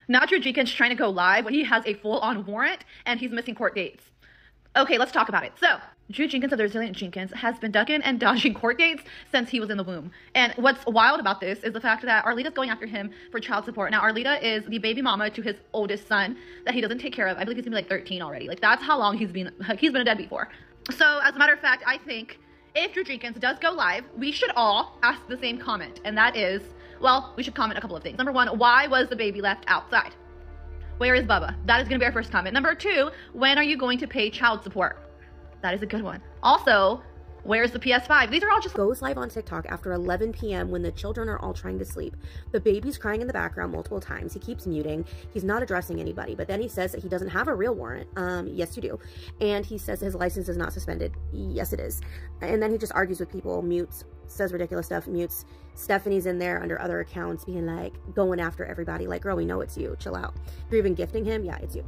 Now Drew Jenkins trying to go live when he has a full-on warrant and he's missing court dates. Okay, let's talk about it. So, Drew Jenkins of the Resilient Jenkins has been ducking and dodging court dates since he was in the womb. And what's wild about this is the fact that Arlita's going after him for child support. Now, Arlita is the baby mama to his oldest son that he doesn't take care of. I believe he's gonna be like 13 already. Like, that's how long he's been a deadbeat for. So, as a matter of fact, I think if Drew Jenkins does go live, we should all ask the same comment. And that is, well, we should comment a couple of things. Number one, why was the baby left outside? Where is Bubba? That is going to be our first comment. Number two, when are you going to pay child support? That is a good one. Also, where's the PS5? These are all just... Goes live on TikTok after 11 p.m. when the children are all trying to sleep. The baby's crying in the background multiple times. He keeps muting. He's not addressing anybody, but then he says that he doesn't have a real warrant. Yes, you do. And he says his license is not suspended. Yes, it is. And then he just argues with people, mutes, says ridiculous stuff, mutes. Stephanie's in there under other accounts being like, going after everybody. Like, girl, we know it's you. Chill out. If you're even gifting him, yeah, it's you.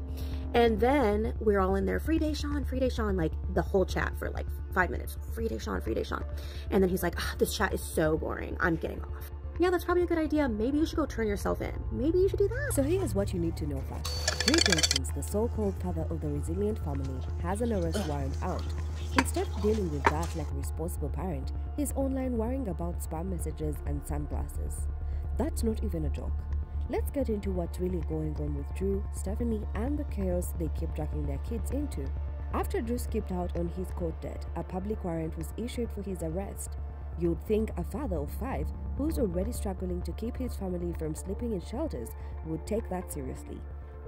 And then we're all in there, free Deshawn, like the whole chat for like 5 minutes. Free Deshawn. And then he's like, this chat is so boring. I'm getting off. Yeah, that's probably a good idea. Maybe you should go turn yourself in. Maybe you should do that. So here's what you need to know first. Jenkins, the so-called father of the Resilient family, has an arrest warrant out. Instead of dealing with that like a responsible parent, he's online worrying about spam messages and sunglasses. That's not even a joke. Let's get into what's really going on with Drew, Stephanie, and the chaos they keep dragging their kids into. After Drew skipped out on his court date, a public warrant was issued for his arrest. You'd think a father of 5, who's already struggling to keep his family from sleeping in shelters, would take that seriously.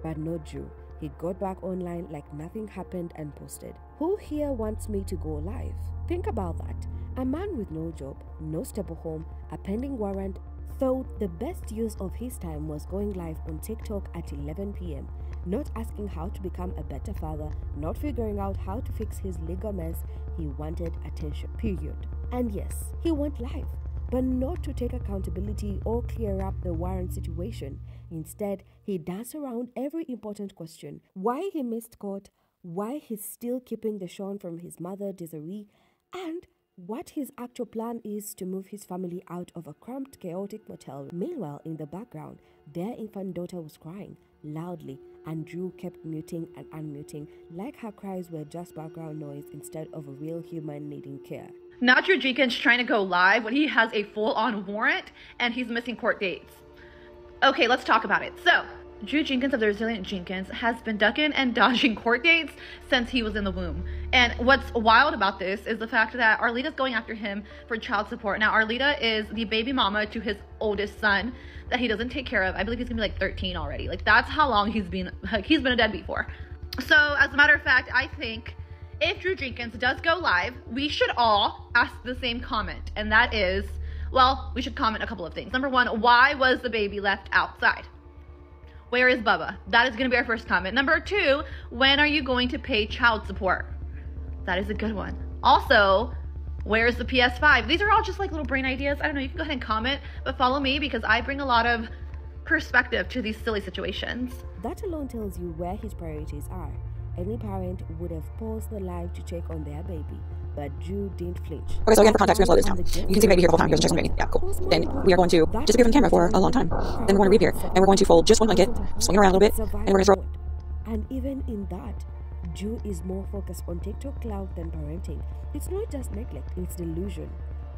But no Drew. He got back online like nothing happened and posted, "Who here wants me to go live?" Think about that. A man with no job, no stable home, a pending warrant, thought the best use of his time was going live on TikTok at 11 p.m. Not asking how to become a better father, not figuring out how to fix his legal mess. He wanted attention, period. And yes, he went live, but not to take accountability or clear up the warrant situation. Instead, he danced around every important question: why he missed court, why he's still keeping Deshawn from his mother Desiree, and what his actual plan is to move his family out of a cramped, chaotic motel. Meanwhile, in the background, their infant daughter was crying loudly, and Drew kept muting and unmuting like her cries were just background noise instead of a real human needing care. Now Drew Jenkins trying to go live when he has a full-on warrant and he's missing court dates. Okay, let's talk about it. So, Drew Jenkins of the Resilient Jenkins has been ducking and dodging court dates since he was in the womb. And what's wild about this is the fact that Arlita's going after him for child support. Now, Arlita is the baby mama to his oldest son that he doesn't take care of. I believe he's gonna be like 13 already. Like, that's how long he's been a deadbeat for. So, as a matter of fact, I think if Drew Jenkins does go live, we should all ask the same comment. And that is, well, we should comment a couple of things. Number one, why was the baby left outside? Where is Bubba? That is going to be our first comment. Number two, when are you going to pay child support? That is a good one. Also, where's the PS5? These are all just like little brain ideas. I don't know, you can go ahead and comment, but follow me because I bring a lot of perspective to these silly situations. That alone tells you where his priorities are. Any parent would have paused the live to check on their baby, but Drew didn't flinch. Okay, so again, for context, we're going to slow this down. You can see the baby here the whole time. He goes and checks on the baby. Yeah, cool. Then we are going to disappear from the camera for a long time. Then we're going to reappear, and we're going to fold just one blanket, swing it around a little bit, and we're going to throw. And even in that, Drew is more focused on TikTok clout than parenting. It's not just neglect, it's delusion,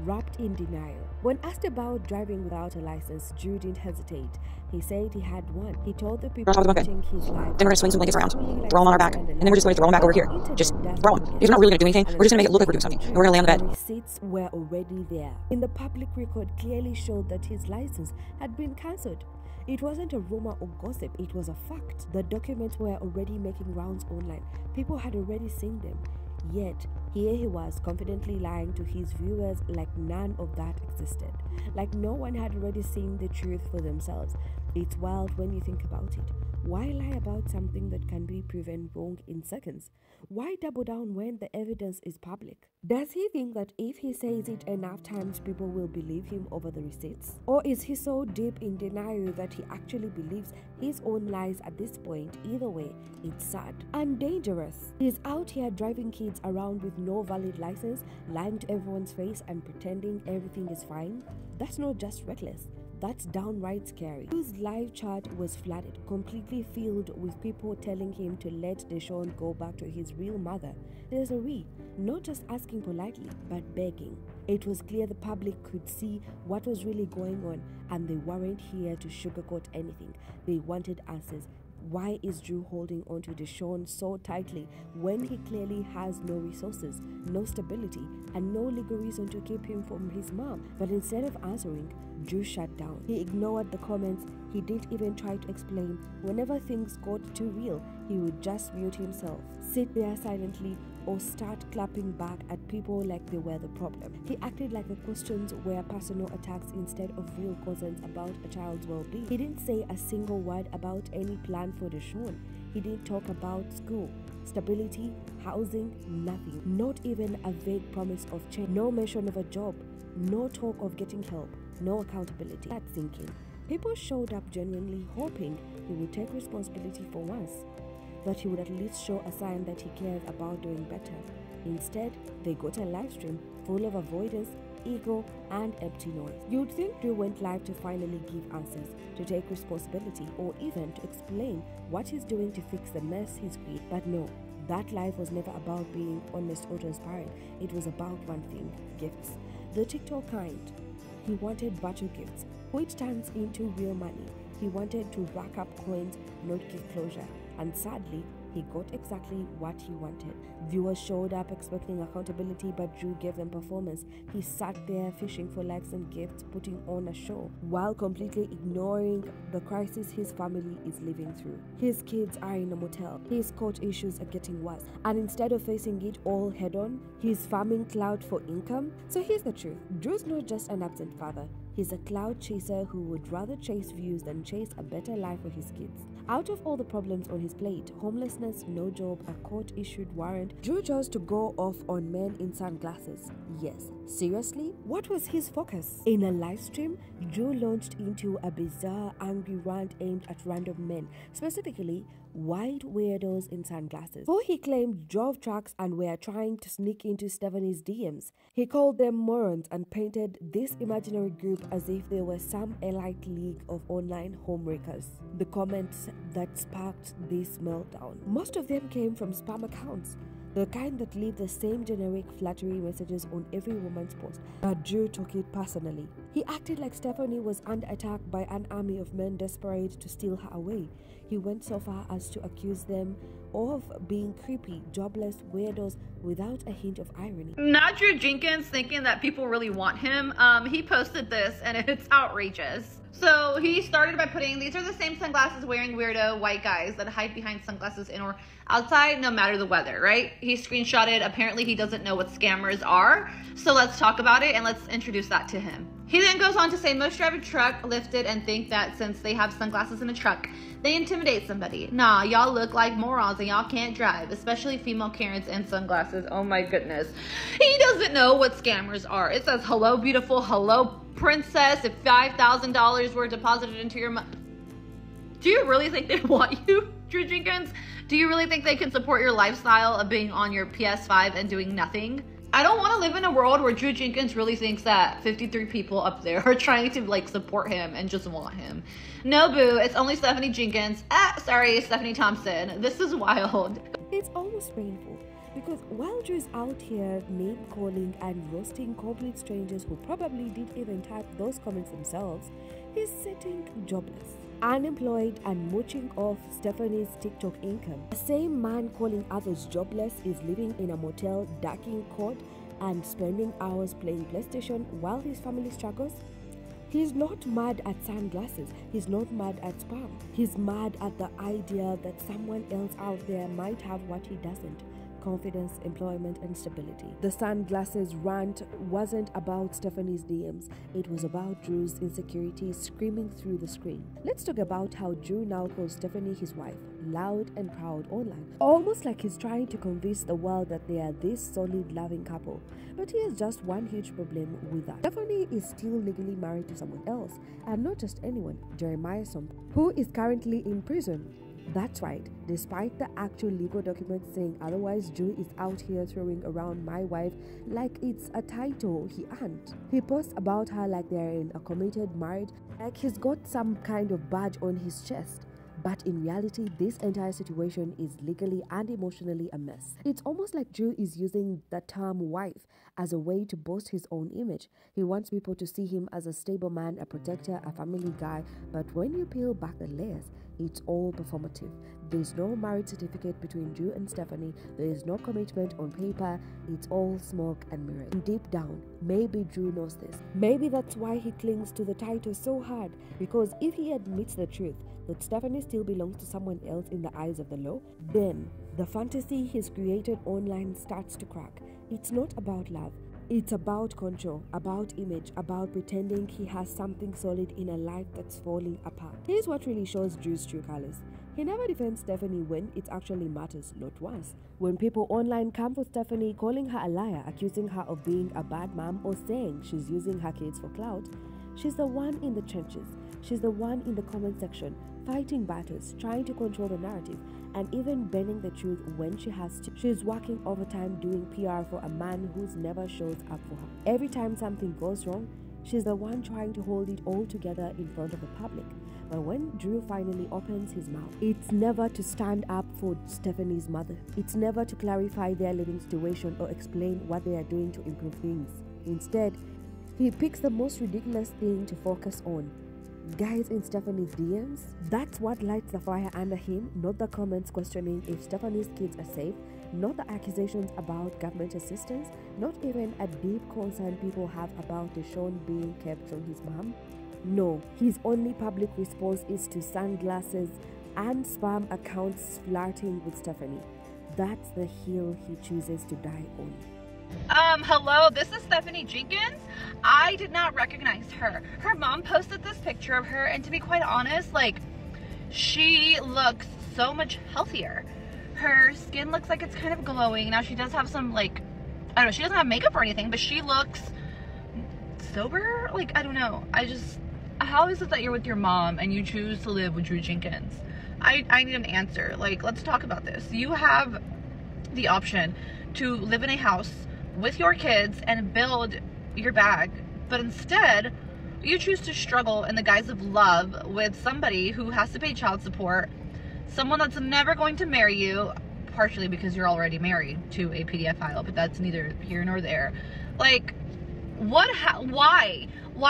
wrapped in denial. When asked about driving without a license, Drew didn't hesitate. He said he had one. He told the people watching his live. Then we're going to swing some blankets around, throw them on our back, and then we're just going to throw them back over here. Just throw them. Because we're not really going to do anything. We're just going to make it look like we're doing something. And we're going to lay on the bed. The receipts were already there. In the public record clearly showed that his license had been cancelled. It wasn't a rumor or gossip, it was a fact. The documents were already making rounds online. People had already seen them. Yet, here he was confidently lying to his viewers like none of that existed. Like no one had already seen the truth for themselves. It's wild when you think about it. Why lie about something that can be proven wrong in seconds? Why double down when the evidence is public? Does he think that if he says it enough times, people will believe him over the receipts? Or is he so deep in denial that he actually believes his own lies at this point? Either way, it's sad and dangerous. He's out here driving kids around with no valid license, lying to everyone's face and pretending everything is fine. That's not just reckless. That's downright scary. Drew's live chat was flooded, completely filled with people telling him to let Deshawn go back to his real mother, Desiree, not just asking politely, but begging. It was clear the public could see what was really going on, and they weren't here to sugarcoat anything. They wanted answers. Why is Drew holding on to Deshawn so tightly when he clearly has no resources, no stability, and no legal reason to keep him from his mom? But instead of answering, Drew shut down. He ignored the comments. He didn't even try to explain. Whenever things got too real, he would just mute himself, sit there silently, or start clapping back at people like they were the problem. He acted like the questions were personal attacks instead of real concerns about a child's well-being. He didn't say a single word about any plan for Deshawn. He didn't talk about school, stability, housing, nothing. Not even a vague promise of change. No mention of a job. No talk of getting help. No accountability. That's sinking. People showed up genuinely hoping he would take responsibility for once, that he would at least show a sign that he cared about doing better. Instead, they got a live stream full of avoidance, ego, and empty noise. You'd think Drew went live to finally give answers, to take responsibility, or even to explain what he's doing to fix the mess he's created. But no, that live was never about being honest or transparent. It was about one thing: gifts. The TikTok kind. He wanted virtual gifts, which turns into real money. He wanted to rack up coins, not give closure. And sadly, he got exactly what he wanted. Viewers showed up expecting accountability, but Drew gave them performance. He sat there fishing for likes and gifts, putting on a show, while completely ignoring the crisis his family is living through. His kids are in a motel. His court issues are getting worse. And instead of facing it all head-on, he's farming clout for income. So here's the truth. Drew's not just an absent father. He's a clout chaser who would rather chase views than chase a better life for his kids. Out of all the problems on his plate, homelessness, no job, a court-issued warrant, Drew chose to go off on men in sunglasses. Yes, seriously? What was his focus? In a live stream, Drew launched into a bizarre, angry rant aimed at random men, specifically white weirdos in sunglasses, who he claimed drove trucks and were trying to sneak into Stephanie's DMs. He called them morons and painted this imaginary group as if they were some elite league of online homewreckers. The comments that sparked this meltdown, most of them came from spam accounts, the kind that leave the same generic flattery messages on every woman's post. But Drew took it personally. He acted like Stephanie was under attack by an army of men desperate to steal her away. He went so far as to accuse them of being creepy, jobless weirdos without a hint of irony. Not Drew Jenkins thinking that people really want him. He posted this and it's outrageous. So he started by putting, these are the same sunglasses wearing weirdo white guys that hide behind sunglasses in or outside no matter the weather, right? He screenshotted, apparently he doesn't know what scammers are. So let's talk about it and let's introduce that to him. He then goes on to say most drive a truck lifted and think that since they have sunglasses in a truck, they intimidate somebody. Nah, y'all look like morons and y'all can't drive, especially female Karens in sunglasses. Oh my goodness. He doesn't know what scammers are. It says, hello beautiful, hello princess, if $5,000 were deposited into your money. Do you really think they want you, Drew Jenkins? Do you really think they can support your lifestyle of being on your PS5 and doing nothing? I don't want to live in a world where Drew Jenkins really thinks that 53 people up there are trying to like support him and just want him. No boo, it's only Stephanie Jenkins. Sorry, Stephanie Thompson. This is wild. It's almost painful. Because while Drew's out here name-calling and roasting complete strangers who probably didn't even type those comments themselves, he's sitting jobless, unemployed, and mooching off Stephanie's TikTok income. The same man calling others jobless is living in a motel, ducking court, and spending hours playing PlayStation while his family struggles. He's not mad at sunglasses. He's not mad at spam. He's mad at the idea that someone else out there might have what he doesn't: confidence, employment, and stability. The Sunglasses Rant wasn't about Stephanie's DMs. It was about Drew's insecurities screaming through the screen. Let's talk about how Drew now calls Stephanie his wife, loud and proud online, almost like he's trying to convince the world that they are this solid, loving couple. But he has just one huge problem with that. Stephanie is still legally married to someone else, and not just anyone, Jeremiah Sump, who is currently in prison. That's right, despite the actual legal documents saying otherwise, Drew is out here throwing around my wife like it's a title he earned. He posts about her like they're in a committed marriage, like he's got some kind of badge on his chest. But in reality, this entire situation is legally and emotionally a mess. It's almost like Drew is using the term wife as a way to boost his own image. He wants people to see him as a stable man, a protector, a family guy, but when you peel back the layers, it's all performative. There's no marriage certificate between Drew and Stephanie. There is no commitment on paper. It's all smoke and mirrors. And deep down, maybe Drew knows this. Maybe that's why he clings to the title so hard, because if he admits the truth, that Stephanie still belongs to someone else in the eyes of the law, then the fantasy he's created online starts to crack. It's not about love. It's about control, about image, about pretending he has something solid in a life that's falling apart. Here's what really shows Drew's true colors. He never defends Stephanie when it actually matters, not once. When people online come for Stephanie, calling her a liar, accusing her of being a bad mom, or saying she's using her kids for clout, she's the one in the trenches. She's the one in the comment section, fighting battles, trying to control the narrative, and even bending the truth when she has to. She's working overtime doing PR for a man who's never shows up for her. Every time something goes wrong, she's the one trying to hold it all together in front of the public. But when Drew finally opens his mouth, it's never to stand up for Stephanie's mother. It's never to clarify their living situation or explain what they are doing to improve things. Instead, he picks the most ridiculous thing to focus on: guys in Stephanie's DMs. That's what lights the fire under him, not the comments questioning if Stephanie's kids are safe, not the accusations about government assistance, not even a deep concern people have about Deshawn being kept from his mom. No, his only public response is to sunglasses and spam accounts flirting with Stephanie. That's the hill he chooses to die on. Hello, this is Stephanie Jenkins. I did not recognize her. Her mom posted this picture of her, and to be quite honest, like, she looks so much healthier. Her skin looks like it's kind of glowing. Now, she does have some, like, I don't know, she doesn't have makeup or anything, but she looks sober. Like, I don't know. How is it that you're with your mom and you choose to live with Drew Jenkins? I need an answer. Like, let's talk about this. You have the option to live in a house with your kids and build your bag, but instead you choose to struggle in the guise of love with somebody who has to pay child support, someone that's never going to marry you, partially because you're already married to a PDF file, but that's neither here nor there. Like, why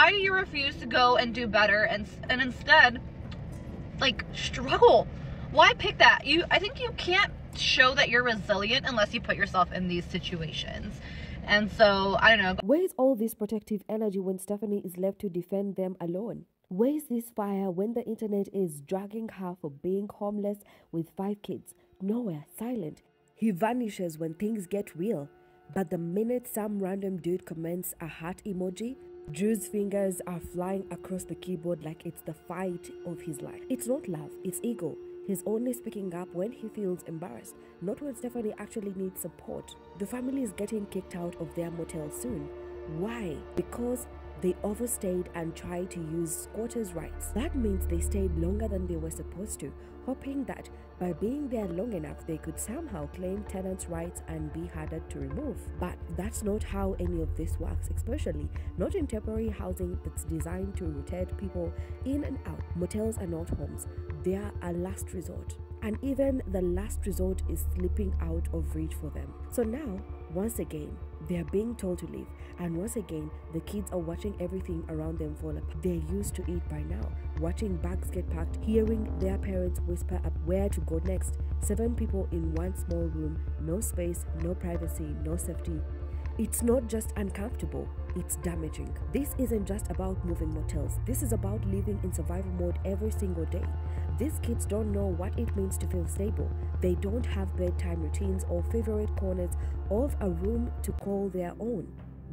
do you refuse to go and do better and instead, like, struggle? Why pick that? I think you can't show that you're resilient unless you put yourself in these situations. And so, I don't know. Where's all this protective energy when Stephanie is left to defend them alone? Where's this fire when the internet is dragging her for being homeless with 5 kids? Nowhere, silent. He vanishes when things get real. But the minute some random dude comments a heart emoji, Drew's fingers are flying across the keyboard like it's the fight of his life. It's not love, it's ego. He's only speaking up when he feels embarrassed, not when Stephanie actually needs support. The family is getting kicked out of their motel soon. Why? Because they overstayed and tried to use squatters' rights. That means they stayed longer than they were supposed to, hoping that by being there long enough they could somehow claim tenants' rights and be harder to remove. But that's not how any of this works, especially not in temporary housing that's designed to rotate people in and out. Motels are not homes. They are a last resort. And even the last resort is slipping out of reach for them. So now, once again, they are being told to leave, and once again, the kids are watching everything around them fall apart. They're used to it by now, watching bags get packed, hearing their parents whisper up where to go next. 7 people in one small room, no space, no privacy, no safety. It's not just uncomfortable, it's damaging. This isn't just about moving motels. This is about living in survival mode every single day. These kids don't know what it means to feel stable. They don't have bedtime routines or favorite corners of a room to call their own.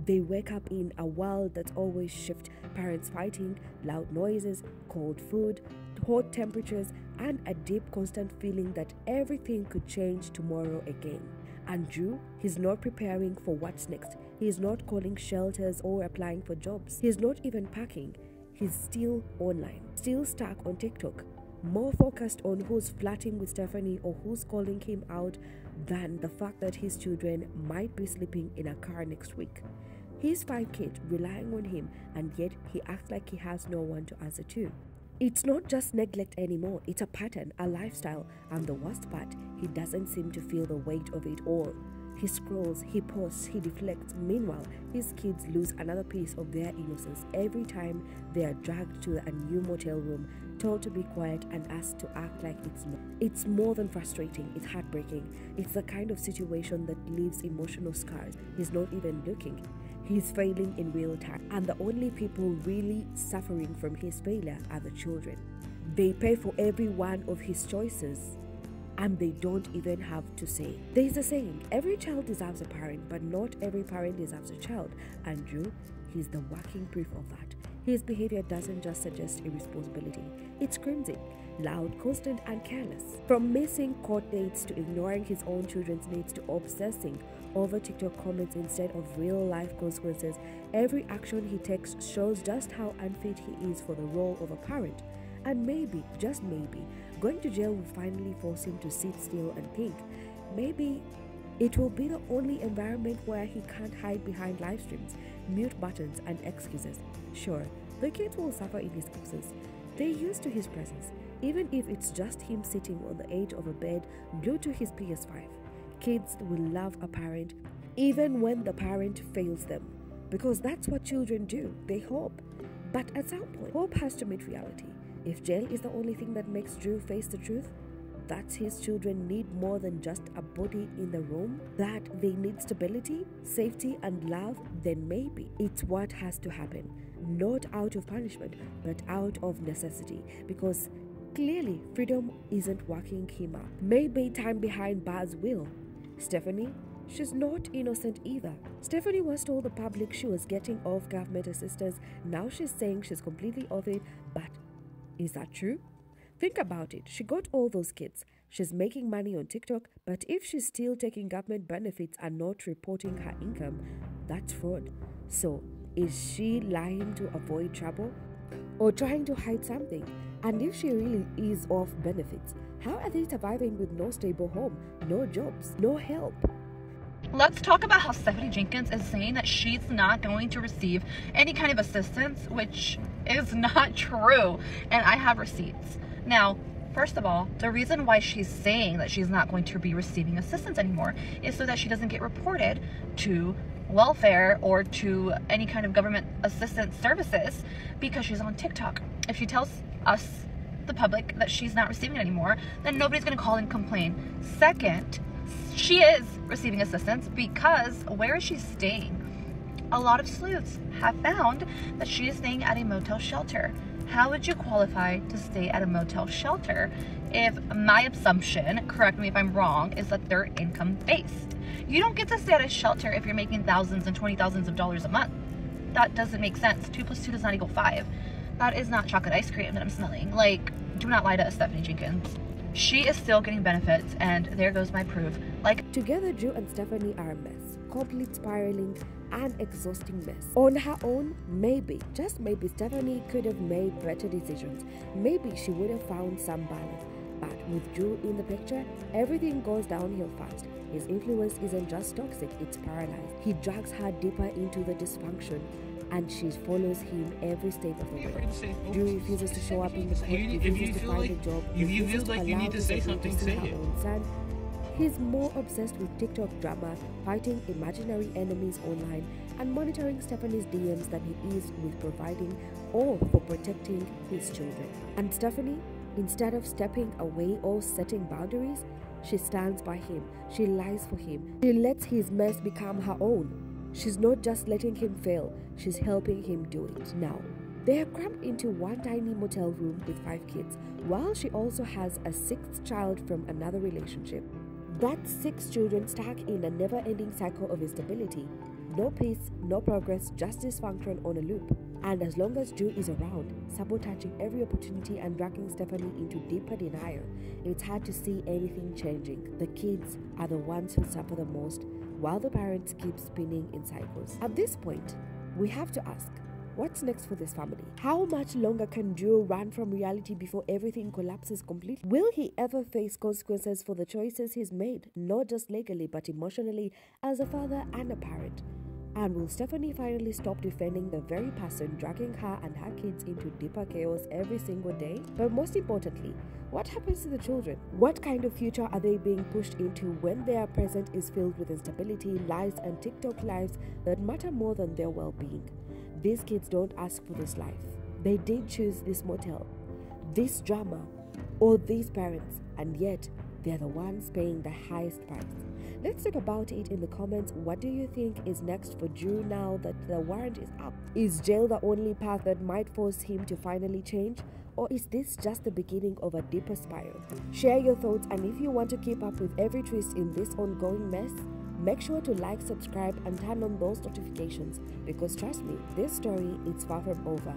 They wake up in a world that's always shift, parents fighting, loud noises, cold food, hot temperatures, and a deep constant feeling that everything could change tomorrow again. And Drew, he's not preparing for what's next. He's not calling shelters or applying for jobs. He's not even packing. He's still online, still stuck on TikTok, more focused on who's flirting with Stephanie or who's calling him out than the fact that his children might be sleeping in a car next week. He's 5 kids relying on him, and yet he acts like he has no one to answer to. It's not just neglect anymore, it's a pattern, a lifestyle, and the worst part, he doesn't seem to feel the weight of it all. He scrolls, he posts, he deflects. Meanwhile, his kids lose another piece of their innocence every time they are dragged to a new motel room, told to be quiet and asked to act like it's not. It's more than frustrating, it's heartbreaking. It's the kind of situation that leaves emotional scars. He's not even looking. He's failing in real time, and the only people really suffering from his failure are the children. They pay for every one of his choices, and they don't even have to say. There's a saying, every child deserves a parent, but not every parent deserves a child. And Drew, he's the working proof of that. His behavior doesn't just suggest irresponsibility, it screams it. Loud, constant, and careless. From missing court dates to ignoring his own children's needs to obsessing over TikTok comments instead of real-life consequences, every action he takes shows just how unfit he is for the role of a parent. And maybe, just maybe, going to jail will finally force him to sit still and think. Maybe it will be the only environment where he can't hide behind live streams, mute buttons, and excuses. Sure, the kids will suffer in his absence. They're used to his presence, even if it's just him sitting on the edge of a bed glued to his PS5. Kids will love a parent even when the parent fails them, because that's what children do. They hope. But at some point, hope has to meet reality. If jail is the only thing that makes Drew face the truth, that his children need more than just a body in the room, that they need stability, safety, and love, then maybe it's what has to happen. Not out of punishment, but out of necessity, because clearly freedom isn't working him up. Maybe time behind bars will. Stephanie, she's not innocent either. Stephanie was told the public she was getting off government assistance. Now she's saying she's completely off it, but is that true? Think about it. She got all those kids. She's making money on TikTok, but if she's still taking government benefits and not reporting her income, that's fraud. So, is she lying to avoid trouble? Or trying to hide something? And if she really is off benefits, how are they surviving with no stable home, no jobs, no help? Let's talk about how Stephanie Jenkins is saying that she's not going to receive any kind of assistance, which is not true. And I have receipts. Now, first of all, the reason why she's saying that she's not going to be receiving assistance anymore is so that she doesn't get reported to welfare or to any kind of government assistance services because she's on TikTok. If she tells us, the public, that she's not receiving it anymore, then nobody's going to call and complain. Second, she is receiving assistance because where is she staying? A lot of sleuths have found that she is staying at a motel shelter. How would you qualify to stay at a motel shelter if my assumption, correct me if I'm wrong, is that they're income based? You don't get to stay at a shelter if you're making thousands and $20,000s of dollars a month. That doesn't make sense. 2 + 2 does not equal 5. That is not chocolate ice cream that I'm smelling. Like, do not lie to us, Stephanie Jenkins. She is still getting benefits, and there goes my proof. Like, together, Drew and Stephanie are a mess. Complete spiraling and exhausting mess. On her own, maybe, just maybe, Stephanie could have made better decisions. Maybe she would have found some balance. But with Drew in the picture, everything goes downhill fast. His influence isn't just toxic, it's paralyzed. He drags her deeper into the dysfunction, and she follows him every step of the way. Drew refuses to show up in the court, refuses to find a job, refuses to allow his to see her own son. He's more obsessed with TikTok drama, fighting imaginary enemies online, and monitoring Stephanie's DMs than he is with providing or for protecting his children. And Stephanie, instead of stepping away or setting boundaries, she stands by him, she lies for him, she lets his mess become her own. She's not just letting him fail, she's helping him do it. Now, they are crammed into one tiny motel room with 5 kids, while she also has a 6th child from another relationship. That's 6 children stuck in a never-ending cycle of instability. No peace, no progress, just dysfunction on a loop. And as long as Drew is around, sabotaging every opportunity and dragging Stephanie into deeper denial, it's hard to see anything changing. The kids are the ones who suffer the most, while the parents keep spinning in cycles. At this point, we have to ask, What's next for this family? How much longer can Drew run from reality before everything collapses completely? Will he ever face consequences for the choices he's made, not just legally but emotionally as a father and a parent? And will Stephanie finally stop defending the very person dragging her and her kids into deeper chaos every single day? But most importantly, what happens to the children? What kind of future are they being pushed into when their present is filled with instability, lies, and TikTok lives that matter more than their well-being? These kids don't ask for this life. They didn't choose this motel, this drama, or these parents, and yet they're the ones paying the highest price. Let's talk about it in the comments. What do you think is next for Drew now that the warrant is up? Is jail the only path that might force him to finally change? Or is this just the beginning of a deeper spiral? Share your thoughts, and if you want to keep up with every twist in this ongoing mess, make sure to like, subscribe, and turn on those notifications, because trust me, this story is far from over.